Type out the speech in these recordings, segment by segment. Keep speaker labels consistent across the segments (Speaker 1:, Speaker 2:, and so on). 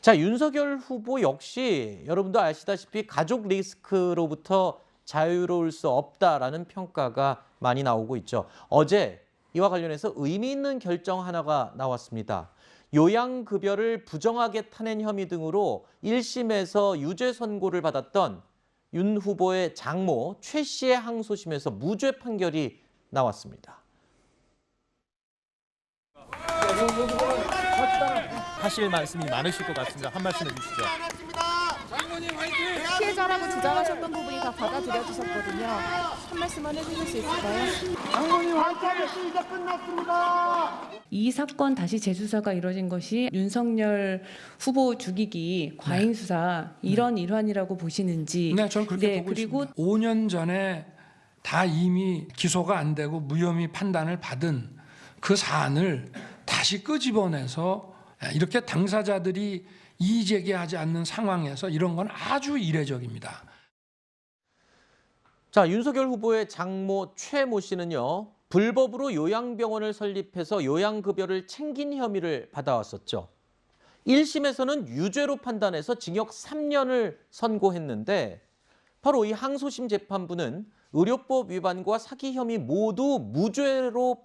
Speaker 1: 자, 윤석열 후보 역시 여러분도 아시다시피 가족 리스크로부터 자유로울 수 없다라는 평가가 많이 나오고 있죠. 어제 이와 관련해서 의미 있는 결정 하나가 나왔습니다. 요양급여를 부정하게 타낸 혐의 등으로 1심에서 유죄 선고를 받았던 윤 후보의 장모 최 씨의 항소심에서 무죄 판결이 나왔습니다.
Speaker 2: 하실 말씀이 많으실 것 같습니다. 한 말씀 해주시죠.
Speaker 3: 피해자라고 주장하셨던 부분이 다 받아들여지셨거든요. 한 말씀만 해주실 수 있을까요?
Speaker 4: 장모님 화이팅! 이제 끝났습니다.
Speaker 5: 이 사건 다시 재수사가 이뤄진 것이 윤석열 후보 죽이기 과잉 수사 이런 일환이라고 보시는지.
Speaker 6: 네, 저는 그렇게 보고
Speaker 5: 그리고
Speaker 6: 있습니다. 5년 전에 다 이미 기소가 안 되고 무혐의 판단을 받은 그 사안을 다시 끄집어내서 이렇게 당사자들이 이의 제기하지 않는 상황에서 이런 건 아주 이례적입니다.
Speaker 1: 자, 윤석열 후보의 장모 최모 씨는요, 불법으로 요양병원을 설립해서 요양급여를 챙긴 혐의를 받아왔었죠. 1심에서는 유죄로 판단해서 징역 3년을 선고했는데 바로 이 항소심 재판부는 의료법 위반과 사기 혐의 모두 무죄로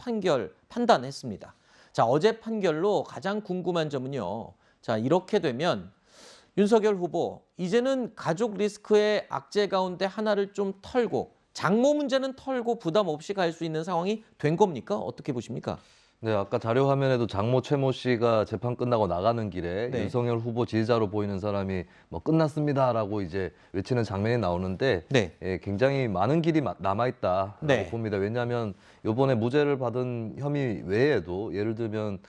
Speaker 1: 판단했습니다. 자, 어제 판결로 가장 궁금한 점은요. 자, 이렇게 되면 윤석열 후보 이제는 가족 리스크의 악재 가운데 하나를 좀 털고 장모 문제는 털고 부담 없이 갈 수 있는 상황이 된 겁니까? 어떻게 보십니까?
Speaker 7: 네, 아까 자료 화면에도 장모 최모 씨가 재판 끝나고 나가는 길에
Speaker 1: 네.
Speaker 7: 윤석열 후보 지지자로 보이는 사람이 뭐 끝났습니다라고 이제 외치는 장면이 나오는데
Speaker 1: 네.
Speaker 7: 예, 굉장히 많은 길이 남아있다라고
Speaker 1: 네.
Speaker 7: 봅니다. 왜냐하면 이번에 무죄를 받은 혐의 외에도 예를 들면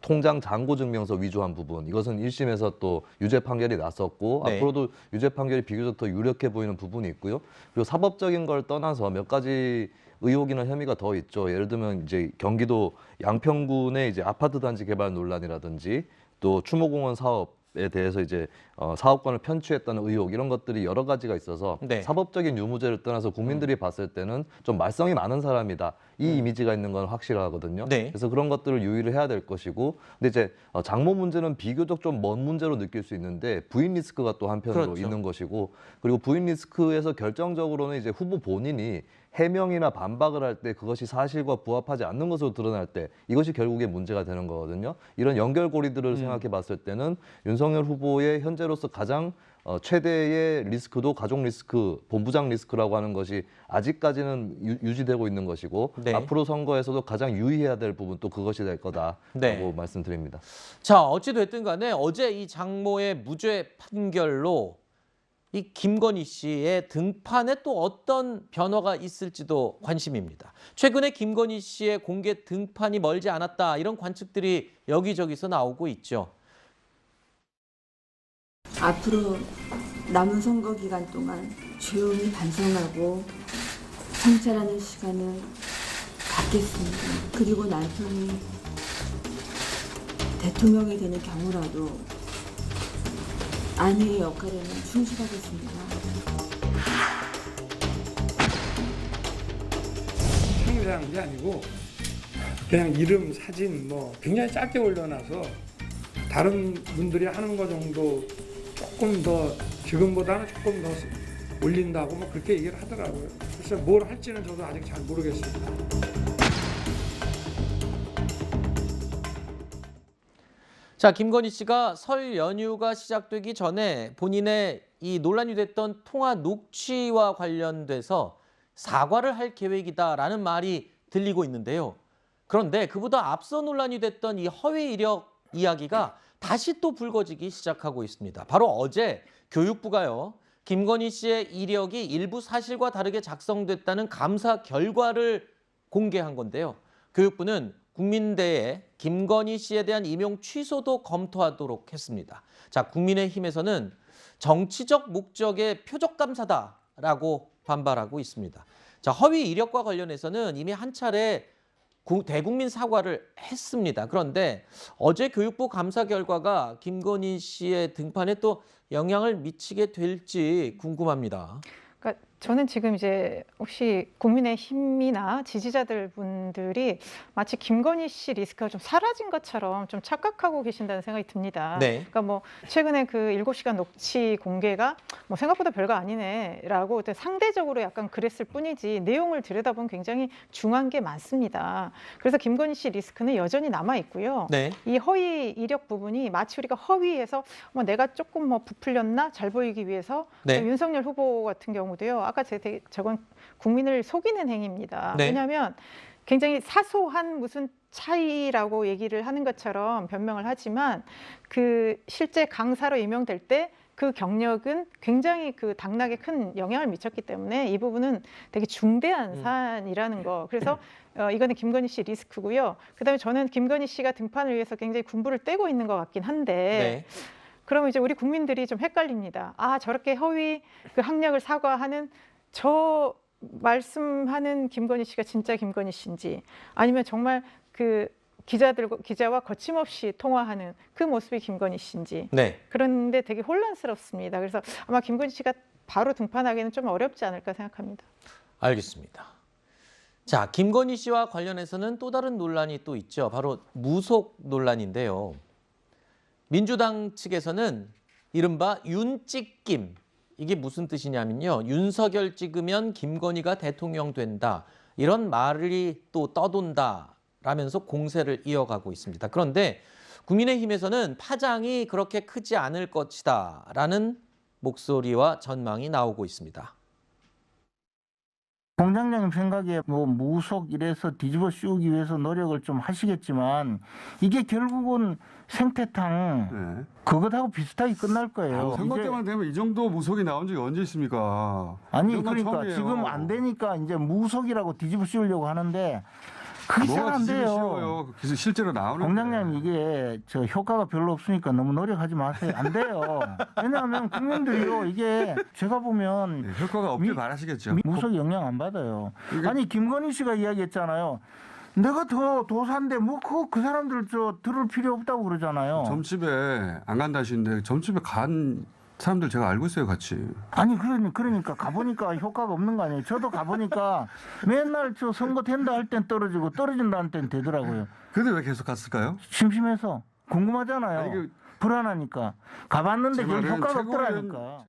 Speaker 7: 통장 잔고 증명서 위조한 부분 이것은 1심에서 또 유죄 판결이 났었고
Speaker 1: 네.
Speaker 7: 앞으로도 유죄 판결이 비교적 더 유력해 보이는 부분이 있고요. 그리고 사법적인 걸 떠나서 몇 가지 의혹이나 혐의가 더 있죠. 예를 들면 이제 경기도 양평군의 이제 아파트 단지 개발 논란이라든지 또 추모공원 사업에 대해서 이제 사업권을 편취했다는 의혹 이런 것들이 여러 가지가 있어서
Speaker 1: 네.
Speaker 7: 사법적인 유무죄를 떠나서 국민들이 봤을 때는 좀 말썽이 많은 사람이다. 이 이미지가 있는 건 확실하거든요.
Speaker 1: 네.
Speaker 7: 그래서 그런 것들을 유의를 해야 될 것이고 근데 이제 장모 문제는 비교적 좀 먼 문제로 느낄 수 있는데 부인 리스크가 또 한편으로
Speaker 1: 그렇죠.
Speaker 7: 있는 것이고 그리고 부인 리스크에서 결정적으로는 이제 후보 본인이 해명이나 반박을 할 때 그것이 사실과 부합하지 않는 것으로 드러날 때 이것이 결국에 문제가 되는 거거든요. 이런 연결고리들을 생각해 봤을 때는 윤석열 후보의 현재로서 가장 최대의 리스크도 가족 리스크, 본부장 리스크라고 하는 것이 아직까지는 유지되고 있는 것이고
Speaker 1: 네.
Speaker 7: 앞으로 선거에서도 가장 유의해야 될 부분 또 그것이 될 거다라고
Speaker 1: 네.
Speaker 7: 말씀드립니다.
Speaker 1: 자, 어찌됐든 간에 어제 이 장모의 무죄 판결로 이 김건희 씨의 등판에 또 어떤 변화가 있을지도 관심입니다. 최근에 김건희 씨의 공개 등판이 멀지 않았다 이런 관측들이 여기저기서 나오고 있죠.
Speaker 8: 앞으로 남은 선거 기간 동안 조용히 반성하고 성찰하는 시간을 갖겠습니다. 그리고 남편이 대통령이 되는 경우라도 아내의 역할에는 충실하겠습니다.
Speaker 6: 행위라는 게 아니고 그냥 이름, 사진 뭐 굉장히 짧게 올려놔서 다른 분들이 하는 거 정도 조금 더 지금보다는 조금 더 올린다고 뭐 그렇게 얘기를 하더라고요. 그래서 뭘 할지는 저도 아직 잘 모르겠습니다.
Speaker 1: 자, 김건희 씨가 설 연휴가 시작되기 전에 본인의 이 논란이 됐던 통화 녹취와 관련돼서 사과를 할 계획이다라는 말이 들리고 있는데요. 그런데 그보다 앞서 논란이 됐던 이 허위 이력 이야기가 다시 또 불거지기 시작하고 있습니다. 바로 어제 교육부가요, 김건희 씨의 이력이 일부 사실과 다르게 작성됐다는 감사 결과를 공개한 건데요. 교육부는 국민대에 김건희 씨에 대한 임용 취소도 검토하도록 했습니다. 자, 국민의힘에서는 정치적 목적의 표적 감사다라고 반발하고 있습니다. 자, 허위 이력과 관련해서는 이미 한 차례 대국민 사과를 했습니다. 그런데 어제 교육부 감사 결과가 김건희 씨의 등판에 또 영향을 미치게 될지 궁금합니다.
Speaker 3: 그러니까
Speaker 9: 저는 지금 이제 혹시 국민의힘이나 지지자들 분들이 마치 김건희 씨 리스크가 좀 사라진 것처럼 좀 착각하고 계신다는 생각이 듭니다.
Speaker 1: 네.
Speaker 9: 그러니까 뭐 최근에 그 7시간 녹취 공개가 뭐 생각보다 별거 아니네라고 상대적으로 약간 그랬을 뿐이지 내용을 들여다보면 굉장히 중요한 게 많습니다. 그래서 김건희 씨 리스크는 여전히 남아 있고요.
Speaker 1: 네.
Speaker 9: 이 허위 이력 부분이 마치 우리가 허위에서 뭐 내가 조금 뭐 부풀렸나 잘 보이기 위해서
Speaker 1: 네.
Speaker 9: 윤석열 후보 같은 경우도요. 아까 저건 국민을 속이는 행위입니다.
Speaker 1: 네.
Speaker 9: 왜냐하면 굉장히 사소한 무슨 차이라고 얘기를 하는 것처럼 변명을 하지만 그 실제 강사로 임명될 때 그 경력은 굉장히 그 당락에 큰 영향을 미쳤기 때문에 이 부분은 되게 중대한 사안이라는 거. 그래서 이거는 김건희 씨 리스크고요. 그다음에 저는 김건희 씨가 등판을 위해서 굉장히 군부를 떼고 있는 것 같긴 한데
Speaker 1: 네.
Speaker 9: 그러면 이제 우리 국민들이 좀 헷갈립니다. 아, 저렇게 허위 그 학력을 사과하는 저 말씀하는 김건희 씨가 진짜 김건희 씨인지 아니면 정말 그 기자와 거침없이 통화하는 그 모습이 김건희 씨인지
Speaker 1: 네.
Speaker 9: 그런데 되게 혼란스럽습니다. 그래서 아마 김건희 씨가 바로 등판하기는 좀 어렵지 않을까 생각합니다.
Speaker 1: 알겠습니다. 자, 김건희 씨와 관련해서는 또 다른 논란이 또 있죠. 바로 무속 논란인데요. 민주당 측에서는 이른바 윤찍김, 이게 무슨 뜻이냐면요. 윤석열 찍으면 김건희가 대통령 된다. 이런 말이 또 떠돈다라면서 공세를 이어가고 있습니다. 그런데 국민의힘에서는 파장이 그렇게 크지 않을 것이다라는 목소리와 전망이 나오고 있습니다.
Speaker 10: 공장장님 생각에 뭐 무속 이래서 뒤집어 씌우기 위해서 노력을 좀 하시겠지만 이게 결국은 생태탕 그것하고 비슷하게 끝날 거예요.
Speaker 11: 선거 때만 되면 이 정도 무속이 나온 적이 언제 있습니까?
Speaker 10: 아니
Speaker 11: 이런 건
Speaker 10: 그러니까
Speaker 11: 처음이에요.
Speaker 10: 지금 안 되니까 이제 무속이라고 뒤집어 씌우려고 하는데 그게 잘
Speaker 11: 뭐가
Speaker 10: 안
Speaker 11: 뒤집어
Speaker 10: 돼요.
Speaker 11: 씌워요. 그래서 실제로 나오는
Speaker 10: 공장장님 이게 저 효과가 별로 없으니까 너무 노력하지 마세요. 안 돼요. 왜냐하면 국민들이요 이게 제가 보면
Speaker 11: 효과가 없길 바라시겠죠.
Speaker 10: 무속 영향 안 받아요.
Speaker 11: 이게-
Speaker 10: 아니 김건희 씨가 이야기했잖아요. 내가 더 도사인데 뭐 그 사람들 저 들을 필요 없다고 그러잖아요.
Speaker 11: 점집에 안 간다 하시는데 점집에 간 사람들 제가 알고 있어요, 같이.
Speaker 10: 아니 그러니까 가보니까 효과가 없는 거 아니에요. 저도 가보니까 맨날 저 선거 된다 할 땐 떨어지고 떨어진다 할 땐 되더라고요.
Speaker 11: 근데 왜 계속 갔을까요?
Speaker 10: 심심해서 궁금하잖아요.
Speaker 11: 아니,
Speaker 10: 불안하니까 가봤는데
Speaker 11: 제
Speaker 10: 별
Speaker 11: 말은
Speaker 10: 효과가
Speaker 11: 최고위원-
Speaker 10: 없더라니까.